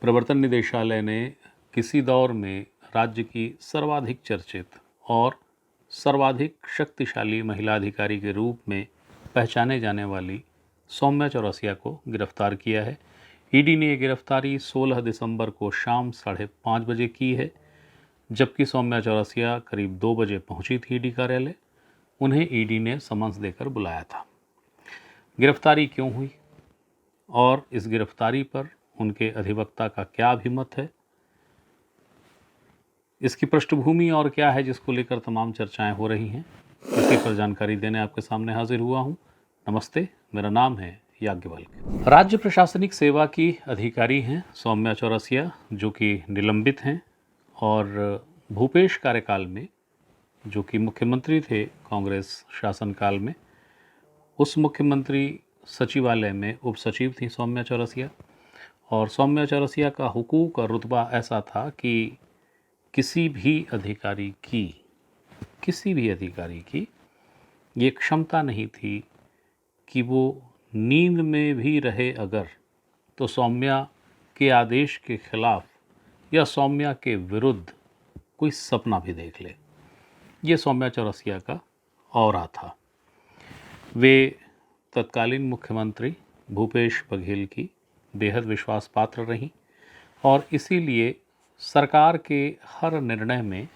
प्रवर्तन निदेशालय ने किसी दौर में राज्य की सर्वाधिक चर्चित और सर्वाधिक शक्तिशाली महिला अधिकारी के रूप में पहचाने जाने वाली सौम्या चौरसिया को गिरफ्तार किया है। ईडी ने यह गिरफ्तारी 16 दिसंबर को शाम 5:30 बजे की है, जबकि सौम्या चौरसिया करीब 2 बजे पहुंची थी ईडी कार्यालय। उन्हें ईडी ने समन्स देकर बुलाया था। गिरफ्तारी क्यों हुई और इस गिरफ्तारी पर उनके अधिवक्ता का क्या अभिमत है, इसकी पृष्ठभूमि और क्या है जिसको लेकर तमाम चर्चाएं हो रही हैं, इसी पर जानकारी देने आपके सामने हाजिर हुआ हूं। नमस्ते, मेरा नाम है याज्ञवल्क्य। राज्य प्रशासनिक सेवा की अधिकारी हैं सौम्या चौरसिया, जो कि निलंबित हैं और भूपेश कार्यकाल में, जो कि मुख्यमंत्री थे कांग्रेस शासनकाल में, उस मुख्यमंत्री सचिवालय में उप सचिव थी सौम्या चौरसिया। और सौम्या चौरसिया का हुकूक और रुतबा ऐसा था कि किसी भी अधिकारी की ये क्षमता नहीं थी कि वो नींद में भी रहे अगर, तो सौम्या के आदेश के खिलाफ या सौम्या के विरुद्ध कोई सपना भी देख ले। ये सौम्या चौरसिया का औरा था। वे तत्कालीन मुख्यमंत्री भूपेश बघेल की बेहद विश्वास पात्र रहीं और इसीलिए सरकार के हर निर्णय में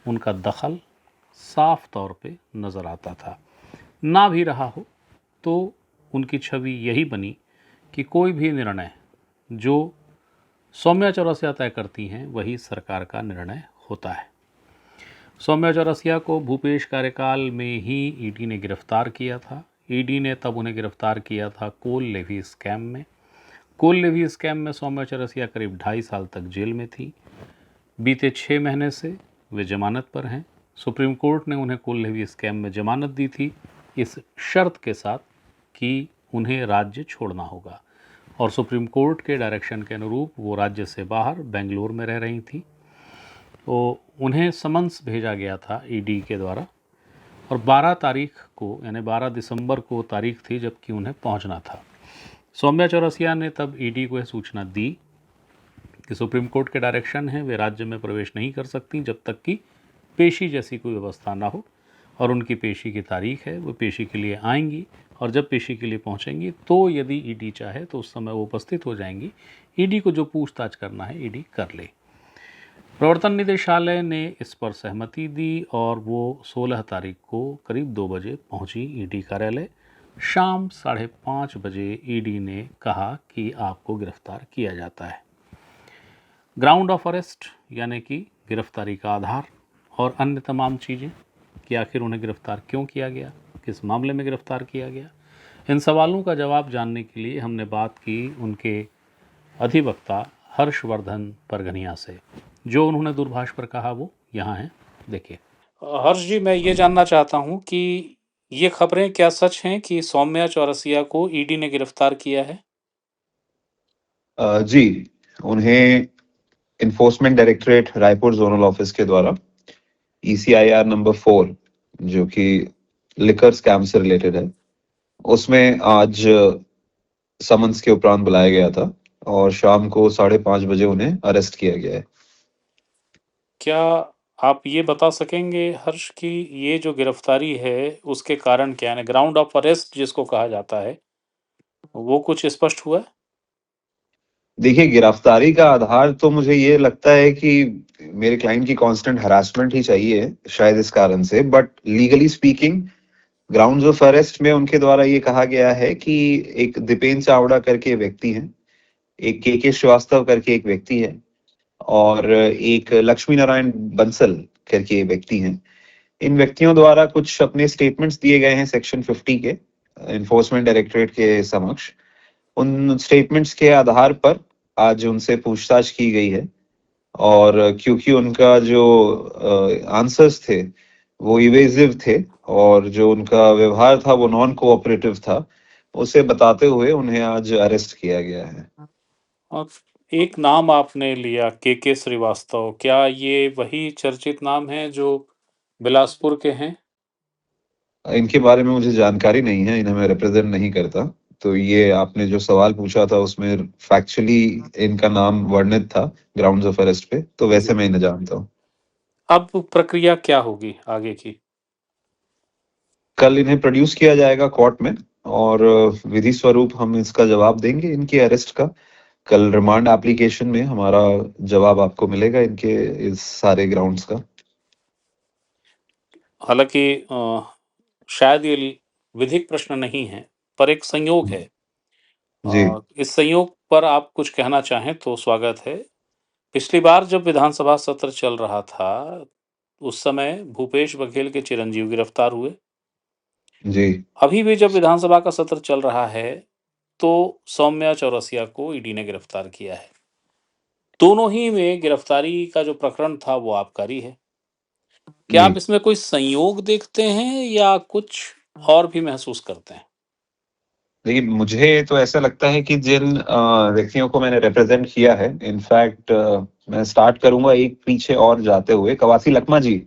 उनका दखल साफ तौर पे नज़र आता था। ना भी रहा हो तो उनकी छवि यही बनी कि कोई भी निर्णय जो सौम्या चौरसिया तय करती हैं वही सरकार का निर्णय होता है। सौम्या चौरसिया को भूपेश कार्यकाल में ही ईडी ने गिरफ्तार किया था। ईडी ने तब उन्हें गिरफ्तार किया था कोल लेवी स्कैम में। कोल लेवी स्कैम में सौम्या चौरसिया करीब 2.5 साल तक जेल में थी। बीते 6 महीने से वे जमानत पर हैं। सुप्रीम कोर्ट ने उन्हें कोल लेवी स्कैम में जमानत दी थी, इस शर्त के साथ कि उन्हें राज्य छोड़ना होगा, और सुप्रीम कोर्ट के डायरेक्शन के अनुरूप वो राज्य से बाहर बेंगलुरु में रह रही थी। तो उन्हें समन्स भेजा गया था ईडी के द्वारा और 12 तारीख को, यानी 12 दिसंबर को तारीख थी जबकि उन्हें पहुंचना था। सौम्या चौरसिया ने तब ईडी को यह सूचना दी कि सुप्रीम कोर्ट के डायरेक्शन है, वे राज्य में प्रवेश नहीं कर सकती जब तक कि पेशी जैसी कोई व्यवस्था ना हो, और उनकी पेशी की तारीख है, वो पेशी के लिए आएंगी और जब पेशी के लिए पहुंचेंगी तो यदि ईडी चाहे तो उस समय वो उपस्थित हो जाएंगी। ईडी को जो पूछताछ करना है ईडी कर ले। प्रवर्तन निदेशालय ने इस पर सहमति दी और वो 16 तारीख को करीब 2 बजे पहुंची ईडी कार्यालय। शाम 5:30 बजे ईडी ने कहा कि आपको गिरफ्तार किया जाता है। ग्राउंड ऑफ अरेस्ट यानी कि गिरफ्तारी का आधार और अन्य तमाम चीज़ें, कि आखिर उन्हें गिरफ्तार क्यों किया गया, किस मामले में गिरफ्तार किया गया, इन सवालों का जवाब जानने के लिए हमने बात की उनके अधिवक्ता हर्षवर्धन परगनिया से। जो उन्होंने दूरभाष पर कहा वो यहाँ है, देखिए। हर्ष जी, मैं ये जानना चाहता हूँ कि ये खबरें क्या सच हैं कि सौम्या चौरसिया को ईडी ने गिरफ्तार किया है? जी, उन्हें enforcement directorate Raipur zonal office के द्वारा ECIR नंबर 4, जो कि लिकर स्कैम से रिलेटेड है, उसमें आज समन्स के उपरांत बुलाया गया था और शाम को 5:30 बजे उन्हें अरेस्ट किया गया है। क्या आप ये बता सकेंगे हर्ष कि ये जो गिरफ्तारी है उसके कारण क्या है, ग्राउंड ऑफ अरेस्ट जिसको कहा जाता है, वो कुछ स्पष्ट हुआ है? देखिए, गिरफ्तारी का आधार तो मुझे ये लगता है कि मेरे क्लाइंट की कांस्टेंट हरासमेंट ही चाहिए शायद इस कारण से, but legally speaking grounds of arrest में उनके द्वारा ये कहा गया है कि एक दीपेन चावड़ा करके व्यक्ति हैं, एक के श्रीवास्तव करके एक व्यक्ति है और एक लक्ष्मी नारायण बंसल करके व्यक्ति हैं। इन व्यक्तियों द्वारा कुछ अपने स्टेटमेंट्स दिए गए हैं सेक्शन 50 के इन्फोर्समेंट डायरेक्टरेट के समक्ष। उन स्टेटमेंट्स के आधार पर आज उनसे पूछताछ की गई है और क्योंकि उनका जो आंसर्स थे वो इवेजिव थे और जो उनका व्यवहार था वो नॉन कोऑपरेटिव था, उसे बताते हुए उन्हें आज अरेस्ट किया गया है। और एक नाम आपने लिया के श्रीवास्तव, क्या ये वही चर्चित नाम है जो बिलासपुर के हैं? इनके बारे में मुझे जानकारी नहीं है, इन्हें मैं रिप्रेजेंट नहीं करता, तो ये आपने जो सवाल पूछा था उसमें फैक्चुअली इनका नाम वर्णित था ग्राउंड्स ऑफ अरेस्ट पे, तो वैसे जी। मैं इन्हें जानता हूँ। अब प्रक्रिया क्या होगी आगे की? कल इन्हें प्रोड्यूस किया जाएगा कोर्ट में और विधि स्वरूप हम इसका जवाब देंगे इनके अरेस्ट का। कल रिमांड एप्लीकेशन में हमारा जवाब आपको मिलेगा इनके इस सारे ग्राउंड्स का। हालांकि शायद ये विधिक प्रश्न नहीं है, पर एक संयोग है। जी इस संयोग पर आप कुछ कहना चाहें तो स्वागत है। पिछली बार जब विधानसभा सत्र चल रहा था, उस समय भूपेश बघेल के चिरंजीव गिरफ्तार हुए। जी अभी भी जब विधानसभा का सत्र चल रहा है, तो सौम्या चौरसिया को ईडी ने गिरफ्तार किया है। दोनों ही में गिरफ्तारी का जो प्रकरण था वो आबकारी है। क्या जी आप इसमें कोई संयोग देखते हैं या कुछ और भी महसूस करते हैं? देखिए, मुझे तो ऐसा लगता है कि जिन व्यक्तियों को मैंने रिप्रेजेंट किया है, इनफैक्ट मैं स्टार्ट करूंगा एक पीछे और जाते हुए, कवासी लखमा जी,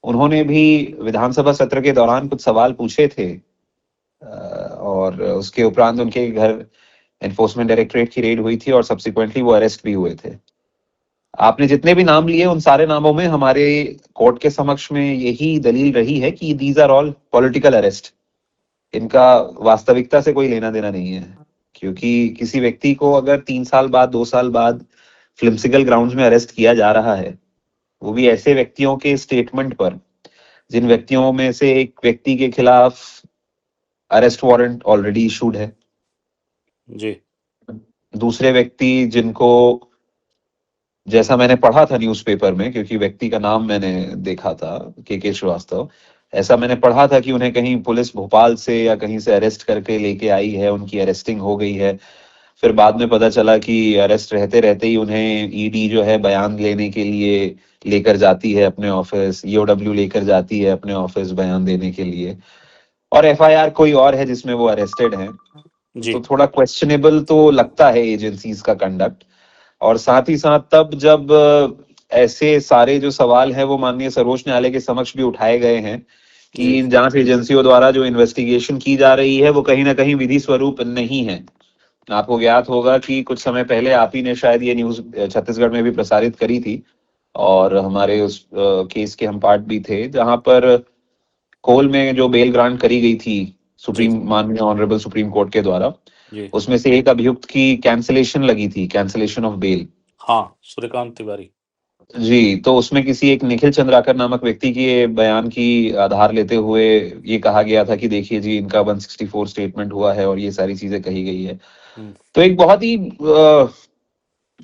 उन्होंने भी विधानसभा सत्र के दौरान कुछ सवाल पूछे थे और उसके उपरांत उनके घर एनफोर्समेंट डायरेक्टरेट की रेड हुई थी और सब्सिक्वेंटली वो अरेस्ट भी हुए थे। आपने जितने भी नाम लिए उन सारे नामों में हमारे कोर्ट के समक्ष में यही दलील रही है कि these are all political arrest. इनका वास्तविकता से कोई लेना देना नहीं है, क्योंकि किसी व्यक्ति को अगर 3 साल बाद 2 साल बाद फ्लिम्सिगल ग्राउंड्स में अरेस्ट किया जा रहा है, वो भी ऐसे व्यक्तियों के स्टेटमेंट पर जिन व्यक्तियों में से एक व्यक्ति के खिलाफ अरेस्ट वारंट ऑलरेडी इशूड है, जी। दूसरे व्यक्ति जिनको, जैसा मैंने पढ़ा था न्यूज़पेपर में, क्योंकि व्यक्ति का नाम मैंने देखा था के श्रीवास्तव, ऐसा मैंने पढ़ा था कि उन्हें कहीं पुलिस भोपाल से या कहीं से अरेस्ट करके लेके आई है, उनकी अरेस्टिंग हो गई है। फिर बाद में पता चला कि अरेस्ट रहते रहते ही उन्हें ईडी जो है बयान लेने के लिए लेकर जाती है अपने ऑफिस, ईओडब्ल्यू लेकर जाती है अपने ऑफिस बयान देने के लिए, और एफआईआर कोई और है जिसमें वो अरेस्टेड हैं। जी। तो थोड़ा क्वेश्चनेबल तो लगता है एजेंसीज का कंडक्ट। और साथ ही साथ तब जब ऐसे सारे जो सवाल है वो माननीय सर्वोच्च न्यायालय के समक्ष भी उठाए गए हैं कि जी। इन जांच एजेंसियों द्वारा जो इन्वेस्टिगेशन की जा रही है वो कहीं ना कहीं विधि स्वरूप नहीं है। आपको ज्ञात होगा कि कुछ समय पहले आप ही ने शायद ये न्यूज छत्तीसगढ़ में भी प्रसारित करी थी, और हमारे उस केस के हम पार्ट भी थे, जहां पर कोल में जो बेल ग्रांट करी गई थी जी। सुप्रीम माननीय ऑनरेबल सुप्रीम कोर्ट के द्वारा, जी। उसमें से एक अभियुक्त की कैंसलेशन लगी थी, कैंसलेशन ऑफ बेल। हाँ, सूर्यकांत तिवारी। जी, तो उसमें किसी एक निखिल चंद्राकर नामक व्यक्ति के बयान की आधार लेते हुए ये कहा गया था कि देखिए जी, इनका 164 स्टेटमेंट हुआ है और ये सारी चीजें कही गई है। हम्म। तो एक बहुत ही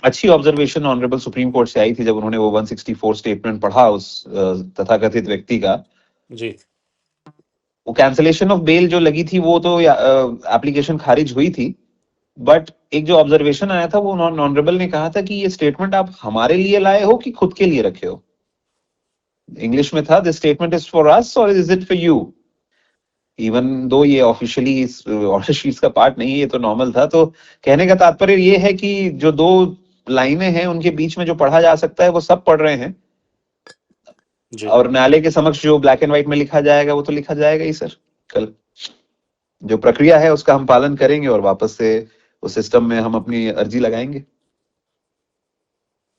अच्छी ऑब्जर्वेशन ऑनरेबल सुप्रीम कोर्ट से आई थी जब उन्होंने वो 164 स्टेटमेंट पढ़ा उस तथाकथित व्यक्ति का। जी। वो कैंसलेशन ऑफ बेल जो लगी थी वो तो एप्लीकेशन खारिज हुई थी, बट एक जो ऑब्जर्वेशन आया था वो ऑनरेबल ने कहा था कि ये स्टेटमेंट आप हमारे लिए लाए हो कि खुद के लिए रखे हो। इंग्लिश में था, this statement is for us और is it for you. Even though ये ऑफिशियली इस ऑर्डर शीट्स का पार्ट नहीं है, ये तो नॉर्मल था। तो कहने का तात्पर्य ये है कि जो दो लाइनें हैं उनके बीच में जो पढ़ा जा सकता है वो सब पढ़ रहे हैं, जी। और न्यायालय के समक्ष जो ब्लैक एंड व्हाइट में लिखा जाएगा वो तो लिखा जाएगा ही सर। कल जो प्रक्रिया है उसका हम पालन करेंगे और वापस से उस सिस्टम में हम अपनी अर्जी लगाएंगे।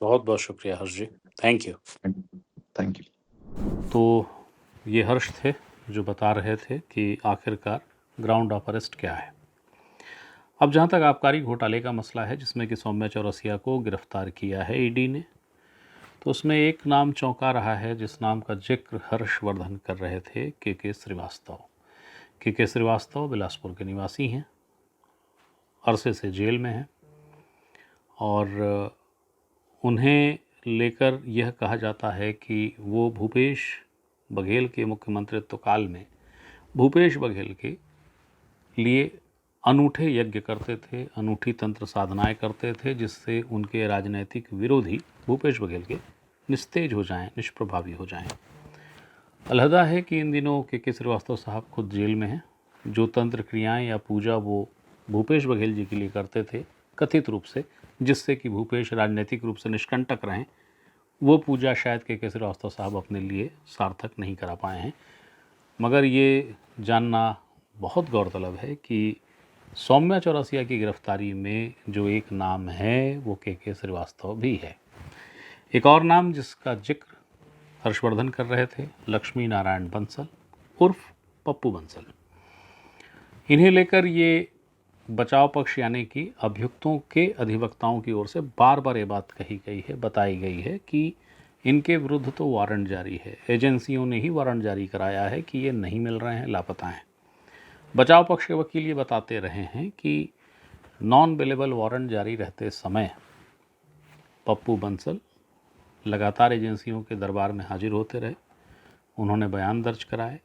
बहुत बहुत शुक्रिया हर्ष जी, थैंक यू। Thank you. तो ये हर्ष थे जो बता रहे थे कि आखिरकार ग्राउंड ऑफ अरेस्ट क्या है। अब जहाँ तक आबकारी घोटाले का मसला है जिसमें कि सौम्या चौरसिया को गिरफ्तार किया है ईडी ने, तो उसमें एक नाम चौंका रहा है जिस नाम का जिक्र हर्षवर्धन कर रहे थे, के श्रीवास्तव। के श्रीवास्तव बिलासपुर के निवासी हैं, अरसे से जेल में हैं, और उन्हें लेकर यह कहा जाता है कि वो भूपेश बघेल के मुख्यमंत्रित्व काल में भूपेश बघेल के लिए अनूठे यज्ञ करते थे, अनूठी तंत्र साधनाएं करते थे, जिससे उनके राजनैतिक विरोधी भूपेश बघेल के निस्तेज हो जाएं, निष्प्रभावी हो जाएं। अलहदा है कि इन दिनों के श्रीवास्तव साहब खुद जेल में हैं। जो तंत्र क्रियाएं या पूजा वो भूपेश बघेल जी के लिए करते थे कथित रूप से, जिससे कि भूपेश राजनीतिक रूप से निष्कंटक रहें, वो पूजा शायद के श्रीवास्तव साहब अपने लिए सार्थक नहीं करा पाए हैं। मगर ये जानना बहुत गौरतलब है कि सौम्या चौरसिया की गिरफ्तारी में जो एक नाम है वो के श्रीवास्तव भी है। एक और नाम जिसका जिक्र हर्षवर्धन कर रहे थे, लक्ष्मी नारायण बंसल उर्फ पप्पू बंसल। इन्हें लेकर ये बचाव पक्ष यानी कि अभियुक्तों के अधिवक्ताओं की ओर से बार बार ये बात कही गई है, बताई गई है कि इनके विरुद्ध तो वारंट जारी है, एजेंसियों ने ही वारंट जारी कराया है कि ये नहीं मिल रहे हैं, लापता हैं। बचाव पक्ष के वकील ये बताते रहे हैं कि नॉन बेलेबल वारंट जारी रहते समय पप्पू बंसल लगातार एजेंसियों के दरबार में हाजिर होते रहे, उन्होंने बयान दर्ज कराए,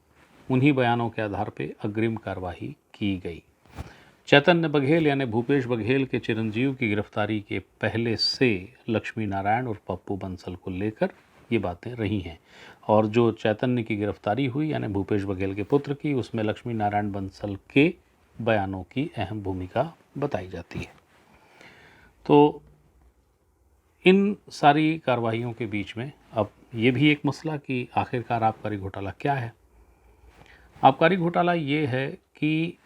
उन्हीं बयानों के आधार पर अग्रिम कार्रवाई की गई। चैतन्य बघेल यानी भूपेश बघेल के चिरंजीव की गिरफ्तारी के पहले से लक्ष्मी नारायण और पप्पू बंसल को लेकर ये बातें रही हैं, और जो चैतन्य की गिरफ्तारी हुई यानी भूपेश बघेल के पुत्र की, उसमें लक्ष्मी नारायण बंसल के बयानों की अहम भूमिका बताई जाती है। तो इन सारी कार्रवाइयों के बीच में अब ये भी एक मसला कि आखिरकार आबकारी घोटाला क्या है। आबकारी घोटाला ये है कि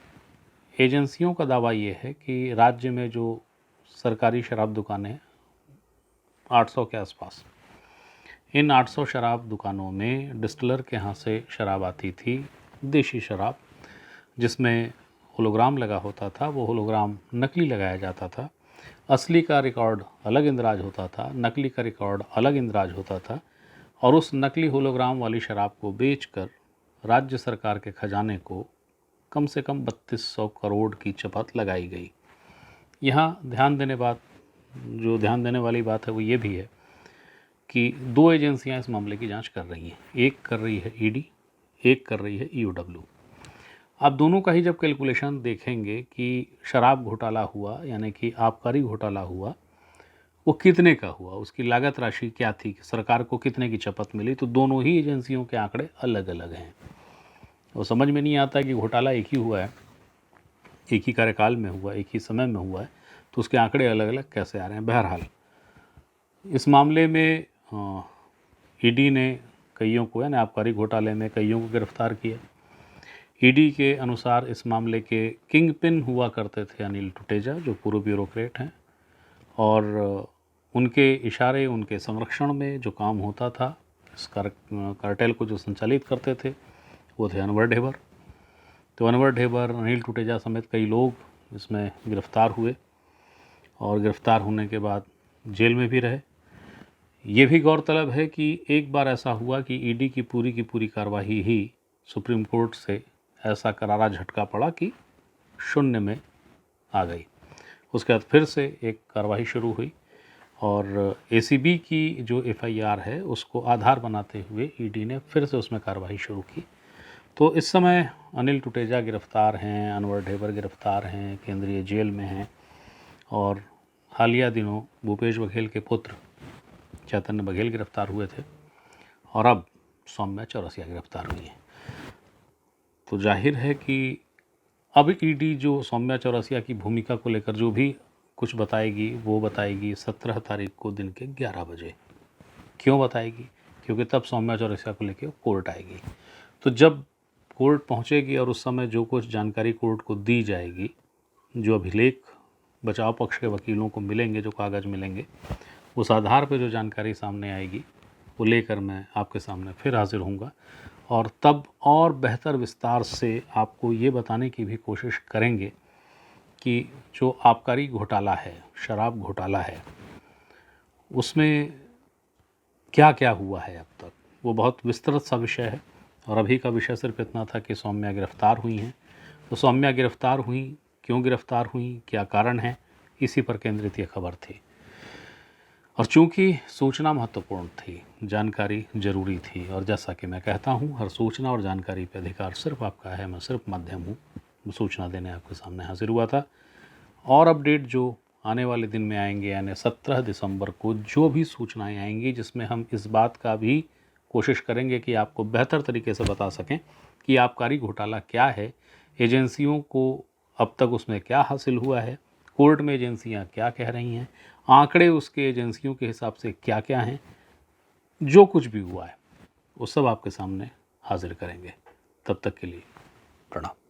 एजेंसियों का दावा ये है कि राज्य में जो सरकारी शराब दुकानें 800 के आसपास, इन 800 शराब दुकानों में डिस्टिलर के यहाँ से शराब आती थी, देशी शराब, जिसमें होलोग्राम लगा होता था। वो होलोग्राम नकली लगाया जाता था, असली का रिकॉर्ड अलग इंदराज होता था, नकली का रिकॉर्ड अलग इंदराज होता था, और उस नकली होलोग्राम वाली शराब को बेचकर राज्य सरकार के खजाने को कम से कम 3200 करोड़ की चपत लगाई गई। यहाँ ध्यान देने वाली बात है वो ये भी है कि दो एजेंसियां इस मामले की जांच कर रही हैं। एक कर रही है ईडी, एक कर रही है ईओडब्ल्यू। आप दोनों का ही जब कैलकुलेशन देखेंगे कि शराब घोटाला हुआ यानी कि आबकारी घोटाला हुआ, वो कितने का हुआ, उसकी लागत राशि क्या थी, सरकार को कितने की चपत मिली, तो दोनों ही एजेंसियों के आंकड़े अलग अलग हैं। वो समझ में नहीं आता कि घोटाला एक ही हुआ है, एक ही कार्यकाल में हुआ, एक ही समय में हुआ है, तो उसके आंकड़े अलग अलग कैसे आ रहे हैं। बहरहाल इस मामले में ईडी ने कईयों को, यानी आबकारी घोटाले में कईयों को गिरफ्तार किया। ईडी के अनुसार इस मामले के किंग पिन हुआ करते थे अनिल टुटेजा, जो पूर्व ब्यूरोक्रेट हैं, और उनके इशारे, उनके संरक्षण में जो काम होता था, इस कार्टेल को जो संचालित करते थे, वो थे अनवर ढेबर। तो अनवर ढेबर, अनिल टुटेजा समेत कई लोग इसमें गिरफ़्तार हुए, और गिरफ़्तार होने के बाद जेल में भी रहे। ये भी गौरतलब है कि एक बार ऐसा हुआ कि ईडी की पूरी कार्रवाई ही सुप्रीम कोर्ट से ऐसा करारा झटका पड़ा कि शून्य में आ गई। उसके बाद फिर से एक कार्रवाई शुरू हुई, और एसीबी की जो एफआईआर है उसको आधार बनाते हुए ईडी ने फिर से उसमें कार्रवाई शुरू की। तो इस समय अनिल टुटेजा गिरफ़्तार हैं, अनवर ढेबर गिरफ़्तार हैं, केंद्रीय जेल में हैं, और हालिया दिनों भूपेश बघेल के पुत्र चैतन्य बघेल गिरफ़्तार हुए थे, और अब सौम्या चौरसिया गिरफ़्तार हुई हैं। तो जाहिर है कि अब ईडी जो सौम्या चौरसिया की भूमिका को लेकर जो भी कुछ बताएगी, वो बताएगी 17 तारीख को दिन के 11 बजे। क्यों बताएगी? क्योंकि तब सौम्या चौरसिया को लेकर कोर्ट आएगी। तो जब कोर्ट पहुंचेगी और उस समय जो कुछ जानकारी कोर्ट को दी जाएगी, जो अभिलेख बचाव पक्ष के वकीलों को मिलेंगे, जो कागज़ मिलेंगे, उस आधार पर जो जानकारी सामने आएगी वो लेकर मैं आपके सामने फिर हाजिर होऊंगा, और तब और बेहतर विस्तार से आपको ये बताने की भी कोशिश करेंगे कि जो आबकारी घोटाला है, शराब घोटाला है, उसमें क्या क्या हुआ है अब तक। वो बहुत विस्तृत सा विषय है, और अभी का विषय सिर्फ इतना था कि सौम्या गिरफ़्तार हुई हैं। तो सौम्या गिरफ़्तार हुई, क्यों गिरफ़्तार हुई, क्या कारण है, इसी पर केंद्रित ये खबर थी। और चूँकि सूचना महत्वपूर्ण थी, जानकारी ज़रूरी थी, और जैसा कि मैं कहता हूँ, हर सूचना और जानकारी पे अधिकार सिर्फ आपका है, मैं सिर्फ माध्यम हूँ। सूचना देने आपके सामने हाजिर हुआ था, और अपडेट जो आने वाले दिन में आएंगे, यानी 17 दिसंबर को जो भी सूचनाएं आएंगी, जिसमें हम इस बात का भी कोशिश करेंगे कि आपको बेहतर तरीके से बता सकें कि आबकारी घोटाला क्या है, एजेंसियों को अब तक उसमें क्या हासिल हुआ है, कोर्ट में एजेंसियां क्या कह रही हैं, आंकड़े उसके एजेंसियों के हिसाब से क्या क्या हैं, जो कुछ भी हुआ है वो सब आपके सामने हाजिर करेंगे। तब तक के लिए प्रणाम।